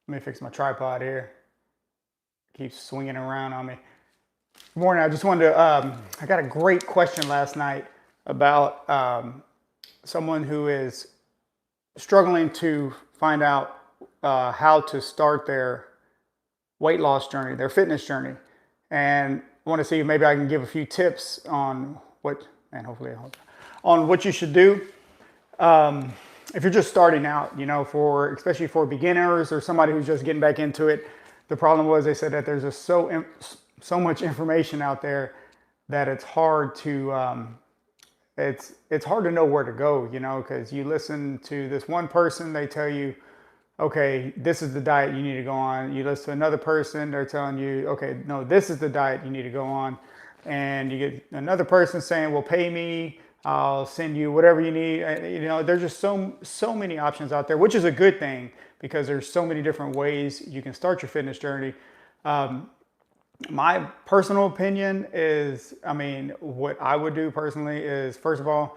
Let me fix my tripod here. Keeps swinging around on me. Good morning. I just wanted to, I got a great question last night about someone who is struggling to find out how to start their weight loss journey, their fitness journey. And I want to see if maybe I can give a few tips on what, and hopefully, on what you should do. If you're just starting out, for especially for beginners or somebody who's just getting back into it, the problem was they said that there's just so much information out there that it's hard to it's hard to know where to go, because you listen to this one person, they tell you, okay, this is the diet you need to go on. You listen to another person, they're telling you, okay, no, this is the diet you need to go on. And you get another person saying, well, pay me, I'll send you whatever you need. There's just so many options out there, which is a good thing because there's so many different ways you can start your fitness journey. My personal opinion is, what I would do personally is, first of all,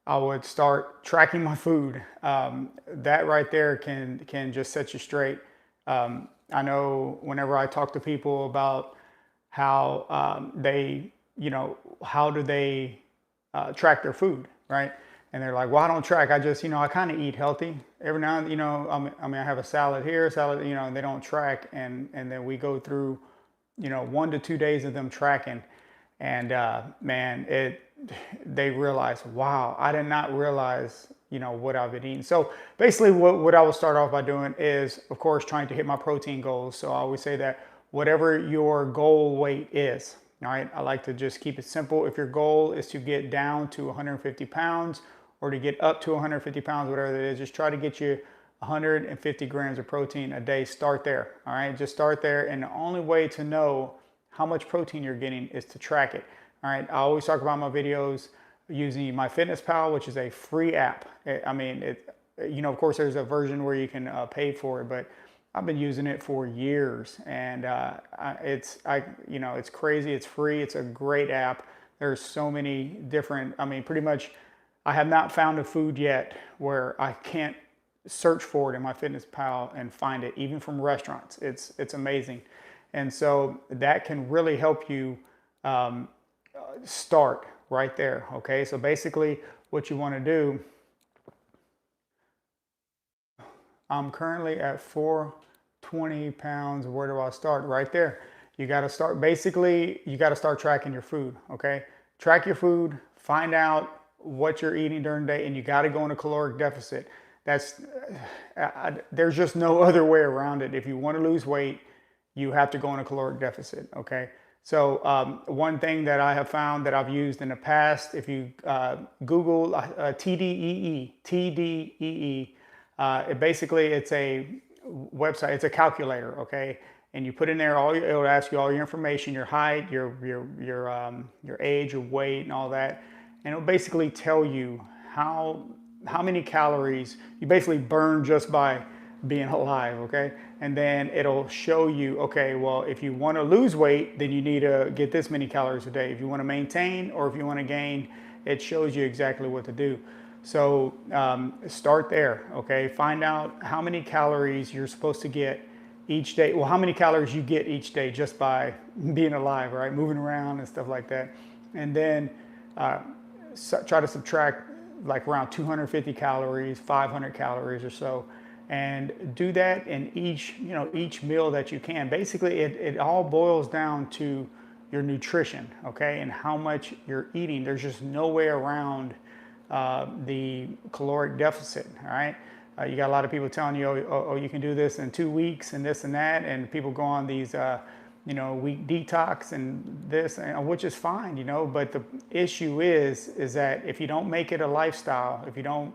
I would start tracking my food. That right there can just set you straight. I know whenever I talk to people about how how do they track their food, right? And they're like, well, I don't track. I just, I kind of eat healthy every now and then, I have a salad here, and they don't track. And then we go through, 1 to 2 days of them tracking. And man, they realize, wow, I did not realize, what I've been eating. So basically what I will start off by doing is, of course, trying to hit my protein goals. So I always say that whatever your goal weight is, all right, I like to just keep it simple. If your goal is to get down to 150 pounds or to get up to 150 pounds, whatever it is, just try to get you 150 grams of protein a day. Start there, all right? Just start there. And the only way to know how much protein you're getting is to track it, all right? I always talk about my videos using MyFitnessPal, which is a free app. Of course, there's a version where you can pay for it, but I've been using it for years, and it's crazy. It's free. It's a great app. There's so many different, pretty much I have not found a food yet where I can't search for it in MyFitnessPal and find it, even from restaurants. It's amazing. And so that can really help you start right there, okay? So basically what you want to do, I'm currently at 420 pounds. Where do I start? Right there. You got to start, basically, you got to start tracking your food, okay? Track your food, find out what you're eating during the day, and you got to go in a caloric deficit. There's just no other way around it. If you want to lose weight, you have to go in a caloric deficit, okay? So one thing that I have found that I've used in the past, if you Google TDEE, it's a website, it's a calculator, okay? And you put in there it'll ask you all your information, your height, your age, your weight, and all that, and it'll basically tell you how many calories you basically burn just by being alive, okay? And then it'll show you, okay, well, if you want to lose weight, then you need to get this many calories a day. If you want to maintain or if you want to gain, it shows you exactly what to do. So start there, okay? Find out how many calories you're supposed to get each day. Well, how many calories you get each day just by being alive, right? Moving around and stuff like that. And then try to subtract like around 250 calories, 500 calories or so. And do that in each meal that you can. Basically, it all boils down to your nutrition, okay? And how much you're eating. There's just no way around the caloric deficit, all right? You got a lot of people telling you, oh, you can do this in 2 weeks and this and that, and people go on these, week detox and this, which is fine, but the issue is that if you don't make it a lifestyle, if you don't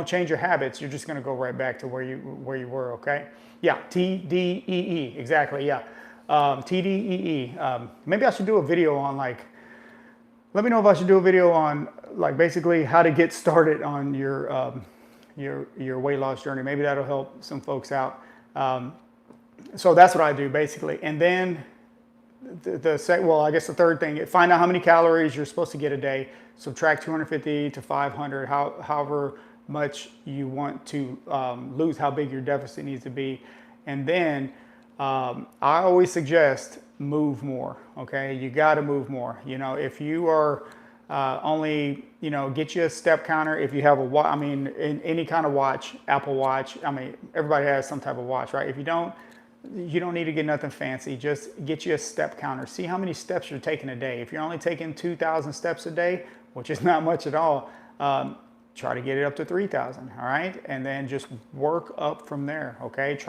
change your habits, you're just going to go right back to where you were, okay? Yeah, TDEE, exactly, yeah. TDEE. Maybe I should do a video on let me know if I should do a video on basically how to get started on your weight loss journey. Maybe that'll help some folks out. So that's what I do basically. And then the third thing, find out how many calories you're supposed to get a day. Subtract 250 to 500, however much you want to lose, how big your deficit needs to be. And then I always suggest move more. Okay, you got to move more. You know, if you are only, you know, get you a step counter. If you have a watch, I mean, in any kind of watch, Apple Watch. I mean, everybody has some type of watch, right? If you don't, you don't need to get nothing fancy. Just get you a step counter. See how many steps you're taking a day. If you're only taking 2,000 steps a day, which is not much at all, try to get it up to 3,000. All right, and then just work up from there. Okay,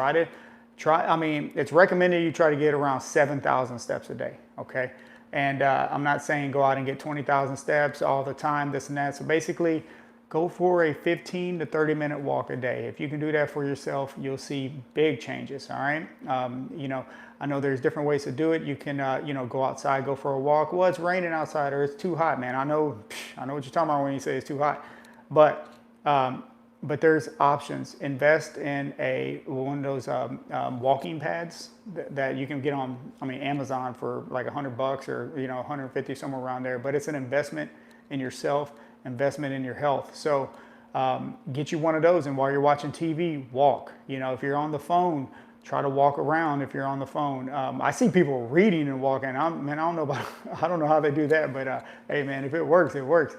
I mean, it's recommended you try to get around 7,000 steps a day. Okay, and I'm not saying go out and get 20,000 steps all the time, this and that. So basically, go for a 15 to 30-minute walk a day. If you can do that for yourself, you'll see big changes. All right. You know, I know there's different ways to do it. You can, you know, go outside, go for a walk. Well, it's raining outside or it's too hot, man. I know what you're talking about when you say it's too hot, but there's options. Invest in one of those walking pads that you can get on, I mean, Amazon for like $100 or, you know, 150, somewhere around there. But it's an investment in yourself, investment in your health. So get you one of those, and while you're watching TV, walk. You know, if you're on the phone, try to walk around. If you're on the phone, I see people reading and walking. Man, I don't know about, I don't know how they do that, but hey, man, if it works, it works.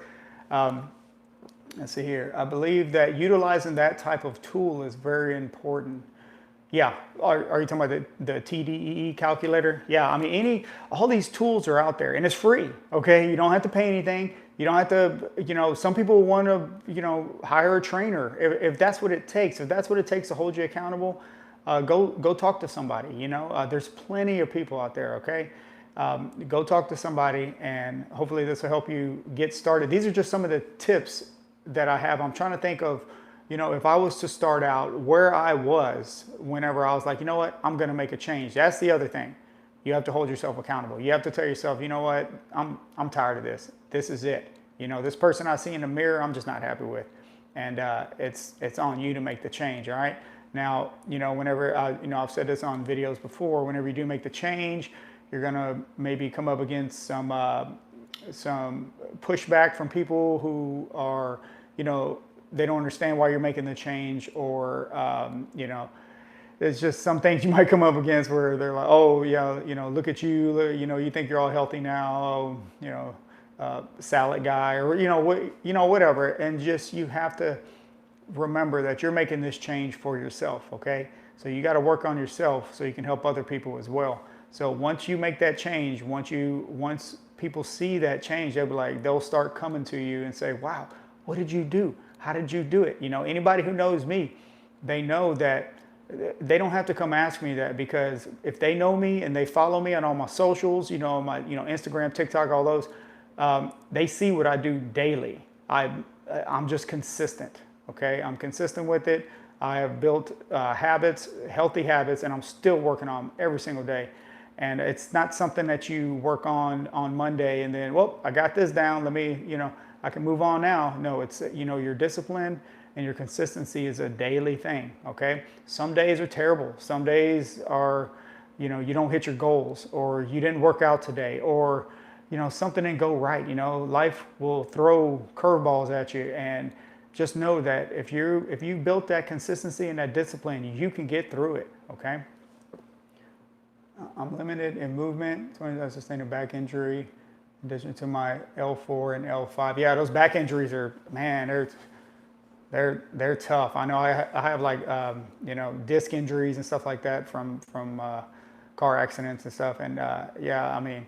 Let's see here. I believe that utilizing that type of tool is very important. Yeah, are you talking about the TDEE calculator? Yeah, I mean, all these tools are out there, and it's free. Okay, you don't have to pay anything. You don't have to, you know, some people want to, you know, hire a trainer if that's what it takes. If that's what it takes to hold you accountable, go talk to somebody. You know, there's plenty of people out there. Okay, go talk to somebody, and hopefully this will help you get started. These are just some of the tips that I have. I'm trying to think of, you know, if I was to start out where I was whenever I was like, you know what, I'm going to make a change. That's the other thing. You have to hold yourself accountable. You have to tell yourself, you know what, I'm tired of this. This is it. You know, this person I see in the mirror, I'm just not happy with. And it's on you to make the change. All right. Now, you know, whenever, you know, I've said this on videos before, whenever you do make the change, you're going to maybe come up against some pushback from people who are, you know, they don't understand why you're making the change, or, you know, there's just some things you might come up against where they're like, oh, yeah, you know, look at you, you know, you think you're all healthy now, oh, you know, salad guy, or, you know, whatever. And just, you have to remember that you're making this change for yourself. Okay. So you got to work on yourself so you can help other people as well. So once you make that change, once people see that change, they'll start coming to you and say, wow, what did you do? How did you do it? You know, anybody who knows me, they know that they don't have to come ask me that, because if they know me and they follow me on all my socials, you know, Instagram, TikTok, all those, they see what I do daily. I'm just consistent. Okay. I'm consistent with it. I have built habits, healthy habits, and I'm still working on them every single day. And it's not something that you work on Monday and then, well, I got this down. Let me, you know, I can move on now. No, it's, you know, your discipline and your consistency is a daily thing. Okay. Some days are terrible. Some days are, you know, you don't hit your goals, or you didn't work out today, or, you know, something didn't go right. You know, life will throw curveballs at you, and just know that if you built that consistency and that discipline, you can get through it. Okay. I'm limited in movement, 20 sustained back injury, in addition to my L4 and L5. Yeah, those back injuries are, man, they're tough. I know I have like, you know, disc injuries and stuff like that from car accidents and stuff. And yeah, I mean,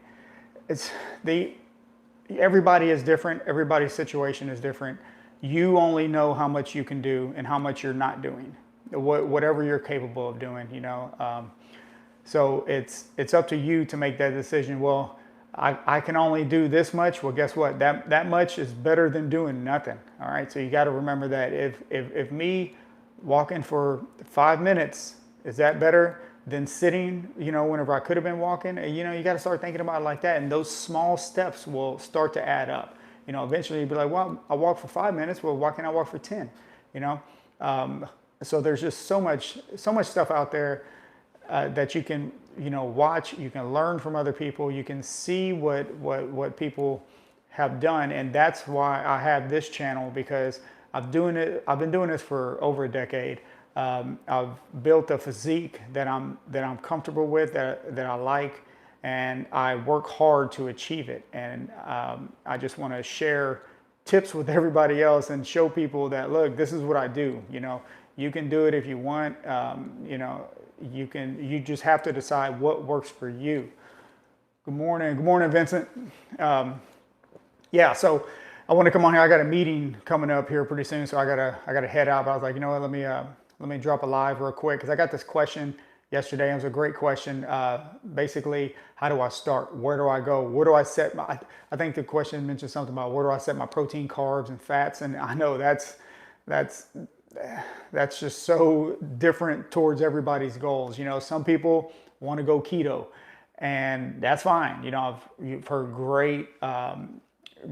everybody is different. Everybody's situation is different. You only know how much you can do and how much you're not doing, whatever you're capable of doing, you know. So it's up to you to make that decision. Well, I can only do this much. Well, guess what? That much is better than doing nothing. All right. So you got to remember that if me walking for 5 minutes, is that better than sitting, you know, whenever I could have been walking? You know, you got to start thinking about it like that. And those small steps will start to add up. You know, eventually you'll be like, well, I walked for 5 minutes. Well, why can't I walk for 10? You know? So there's just so much stuff out there that you can, you know, watch. You can learn from other people. You can see what people have done. And that's why I have this channel, because I've been doing this for over a decade. I've built a physique that I'm comfortable with, that I like, and I work hard to achieve it. And I just want to share tips with everybody else and show people that, look, this is what I do. You can do it if you want. You just have to decide what works for you. Good morning, Vincent. Yeah, so I want to come on here. I got a meeting coming up here pretty soon, so I gotta head out. But I was like, you know what? Let me drop a live real quick because I got this question yesterday. It was a great question. Basically, how do I start? Where do I go? Where do I set my? I think the question mentioned something about where do I set my protein, carbs, and fats. And I know that's just so different towards everybody's goals. Some people want to go keto, and that's fine. You've heard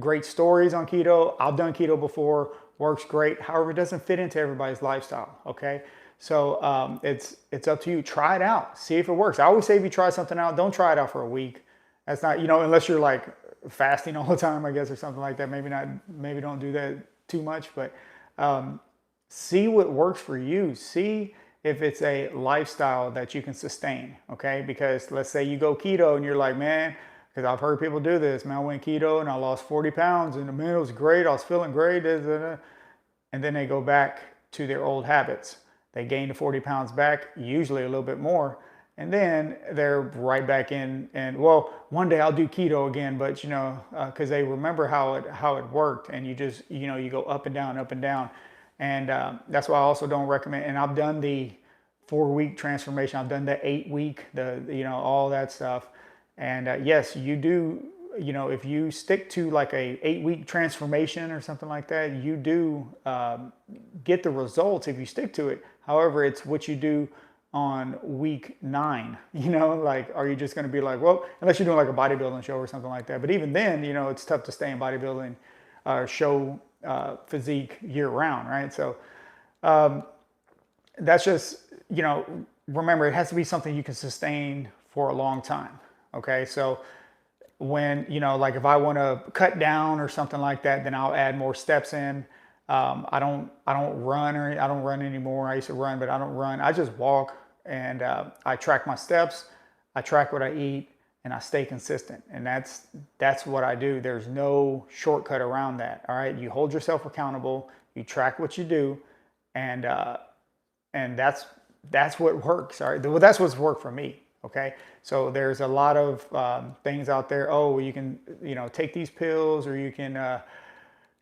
great stories on keto. I've done keto before, works great. However, it doesn't fit into everybody's lifestyle. Okay, so it's up to you. Try it out, see if it works. I always say if you try something out, don't try it out for a week. That's not, unless you're like fasting all the time, I guess, or something like that. Maybe not. Maybe don't do that too much, but see what works for you. See if it's a lifestyle that you can sustain. Okay, because let's say you go keto and you're like, man. Because I've heard people do this. Man, I went keto and I lost 40 pounds and man, it was great. I was feeling great. And then they go back to their old habits. They gain the 40 pounds back, usually a little bit more. And then they're right back in. And well, one day I'll do keto again, but because they remember how it worked. And you just, you go up and down, up and down. And that's why I also don't recommend. And I've done the 4-week transformation. I've done the 8-week, all that stuff. And yes, you do, if you stick to like a 8-week transformation or something like that, you do get the results if you stick to it. However, it's what you do on week 9, like, are you just going to be like, well, unless you're doing like a bodybuilding show or something like that. But even then, it's tough to stay in bodybuilding show physique year round, right? So that's just, remember, it has to be something you can sustain for a long time. Okay, so when, like if I want to cut down or something like that, then I'll add more steps in. I don't run anymore. I used to run, but I don't run. I just walk and I track my steps. I track what I eat and I stay consistent. And that's what I do. There's no shortcut around that. All right, you hold yourself accountable. You track what you do, and that's what works. All right, well, that's what's worked for me. Okay, so there's a lot of things out there. Oh, you can, take these pills, or you can,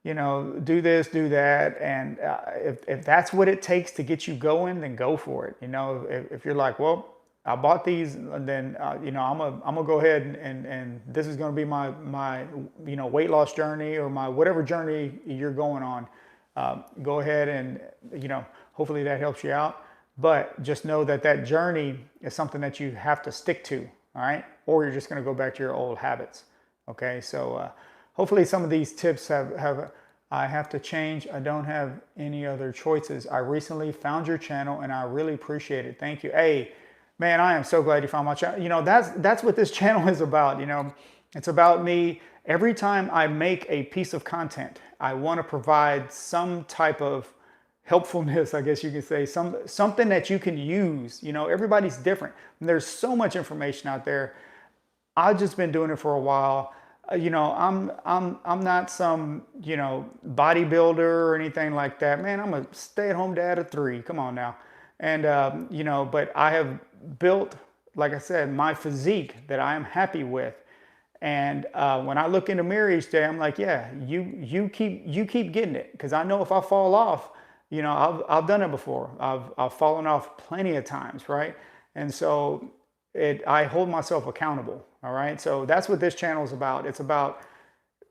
do this, do that. And if that's what it takes to get you going, then go for it. If you're like, well, I bought these, then I'm gonna go ahead and this is gonna be my weight loss journey, or my whatever journey you're going on. Go ahead and hopefully that helps you out. But just know that journey is something that you have to stick to, all right? Or you're just going to go back to your old habits, okay? So hopefully some of these tips I have to change. I don't have any other choices. I recently found your channel and I really appreciate it. Thank you. Hey, man, I am so glad you found my channel. That's what this channel is about. It's about me. Every time I make a piece of content, I want to provide some type of helpfulness, I guess you could say, something that you can use. Everybody's different. And there's so much information out there. I've just been doing it for a while. I'm not some, bodybuilder or anything like that. Man, I'm a stay-at-home dad of 3. Come on now. And, but I have built, like I said, my physique that I am happy with. And when I look in the mirror each day, I'm like, yeah, you keep getting it. Because I know if I fall off, I've done it before. I've fallen off plenty of times, right? And so I hold myself accountable, all right? So that's what this channel is about. It's about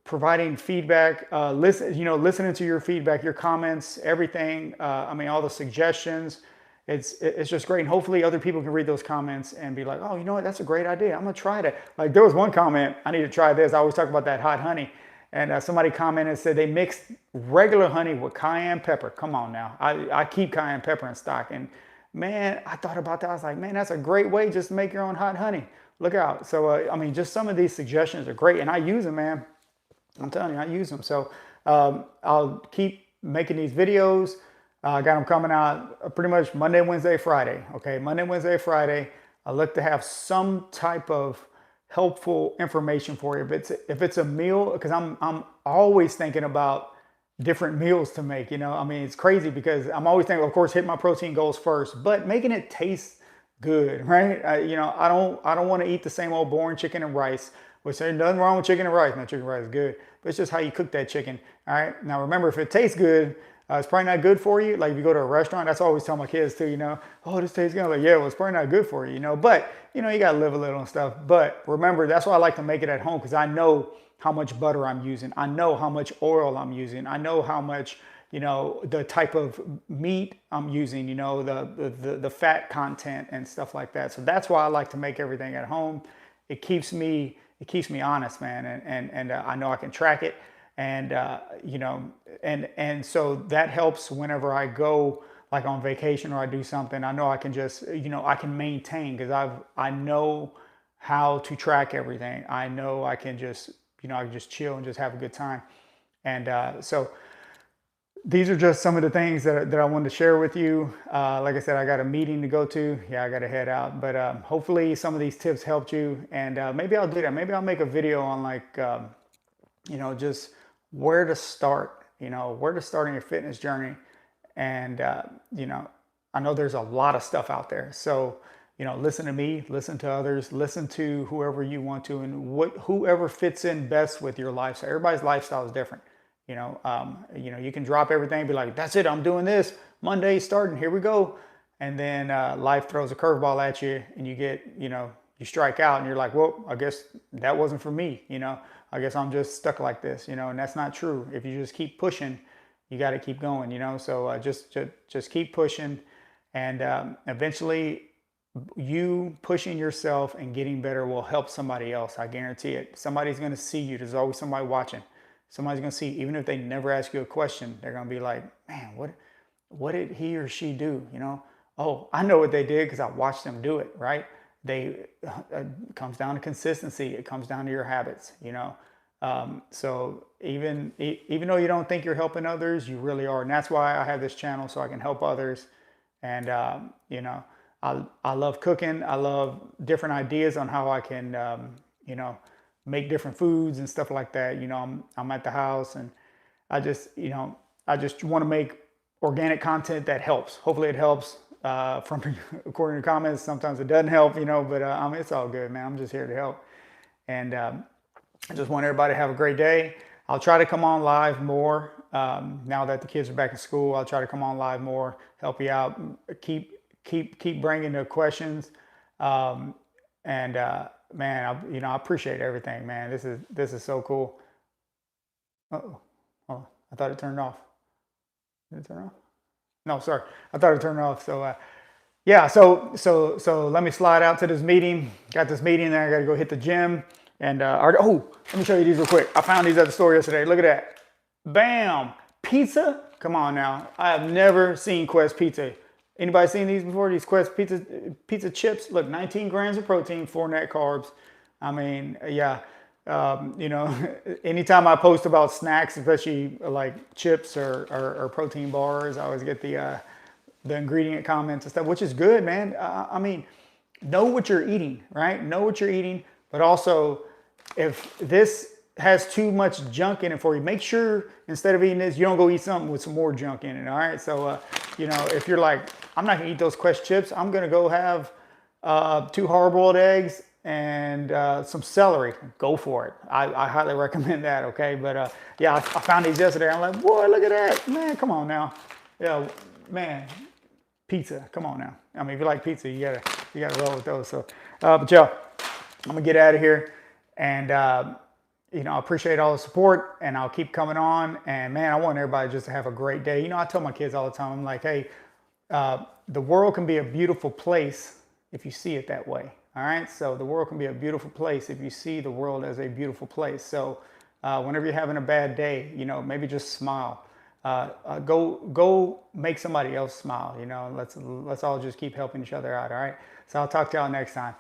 providing feedback, listening to your feedback, your comments, everything. All the suggestions. It's just great. And hopefully other people can read those comments and be like, oh, you know what? That's a great idea. I'm gonna try that. Like there was one comment, I need to try this. I always talk about that hot honey. And somebody commented and said they mixed regular honey with cayenne pepper. Come on now. I keep cayenne pepper in stock. And man, I thought about that. I was like, man, that's a great way just to make your own hot honey. Look out. So, just some of these suggestions are great. And I use them, man. I'm telling you, I use them. So I'll keep making these videos. I got them coming out pretty much Monday, Wednesday, Friday. Okay, Monday, Wednesday, Friday. I look to have some type of helpful information for you. If it's a meal, because I'm always thinking about different meals to make. I mean, it's crazy because I'm always thinking, of course, hit my protein goals first, but making it taste good, right? I don't want to eat the same old boring chicken and rice. Which there's nothing wrong with chicken and rice. No, chicken and rice is good, but it's just how you cook that chicken. All right. Now remember, if it tastes good, it's probably not good for you. Like if you go to a restaurant, that's what I always tell my kids too. Oh, this tastes good. I'm like, yeah, well, it's probably not good for you. But you gotta live a little and stuff. But remember, that's why I like to make it at home because I know how much butter I'm using. I know how much oil I'm using. I know how much the type of meat I'm using. The fat content and stuff like that. So that's why I like to make everything at home. It keeps me honest, man, and I know I can track it, and and so that helps whenever I go like on vacation or I do something. I know I can just I can maintain because I know how to track everything. I know I can just I can just chill and just have a good time, and so these are just some of the things that I wanted to share with you. Like I said, I got a meeting to go to. Yeah, I got to head out. But hopefully some of these tips helped you. And maybe I'll do that. Maybe I'll make a video on like, just where to start, where to start in your fitness journey. And, I know there's a lot of stuff out there. So, listen to me, listen to others, listen to whoever you want to, and whoever fits in best with your lifestyle. Everybody's lifestyle is different. You can drop everything, be like, that's it, I'm doing this. Monday starting, here we go. And then life throws a curveball at you and you get, you strike out and you're like, well, I guess that wasn't for me. I guess I'm just stuck like this, and that's not true. If you just keep pushing, you got to keep going, so just keep pushing. And eventually you pushing yourself and getting better will help somebody else. I guarantee it. Somebody's going to see you. There's always somebody watching. Somebody's going to see, even if they never ask you a question, they're going to be like, man, what did he or she do? Oh, I know what they did because I watched them do it, right? It comes down to consistency. It comes down to your habits, So even though you don't think you're helping others, you really are. And that's why I have this channel, so I can help others. And, I love cooking. I love different ideas on how I can, make different foods and stuff like that. I'm at the house and I just want to make organic content that helps. Hopefully it helps from according to comments. Sometimes it doesn't help, but it's all good, man. I'm just here to help. And I just want everybody to have a great day. I'll try to come on live more now that the kids are back in school. I'll try to come on live more, help you out, keep bringing the questions. Man, I appreciate everything, man. This is so cool. Uh-oh. Oh, I thought it turned off. Did it turn off? No, sorry. I thought it turned off. So, yeah. So let me slide out to this meeting. Got this meeting, then I got to go hit the gym. And let me show you these real quick. I found these at the store yesterday. Look at that. Bam! Pizza. Come on now. I have never seen Quest Pizza. Anybody seen these before? These Quest pizza chips. Look, 19 grams of protein, 4 net carbs. I mean, yeah. Anytime I post about snacks, especially like chips or protein bars, I always get the ingredient comments and stuff, which is good, man. I mean, know what you're eating, right? Know what you're eating, but also if this has too much junk in it for you, make sure instead of eating this, you don't go eat something with some more junk in it. All right. So, if you're like, I'm not gonna eat those Quest chips, I'm gonna go have 2 hard-boiled eggs and some celery. Go for it. I highly recommend that. Okay. But yeah, I found these yesterday. I'm like, boy, look at that, man. Come on now. Yeah, man. Pizza. Come on now. I mean, if you like pizza, you gotta roll with those. So, but yeah, I'm gonna get out of here. And I appreciate all the support, and I'll keep coming on. And man, I want everybody just to have a great day. I tell my kids all the time, I'm like, hey, the world can be a beautiful place if you see it that way. All right. So the world can be a beautiful place if you see the world as a beautiful place. So whenever you're having a bad day, maybe just smile. Go make somebody else smile. Let's all just keep helping each other out. All right. So I'll talk to y'all next time.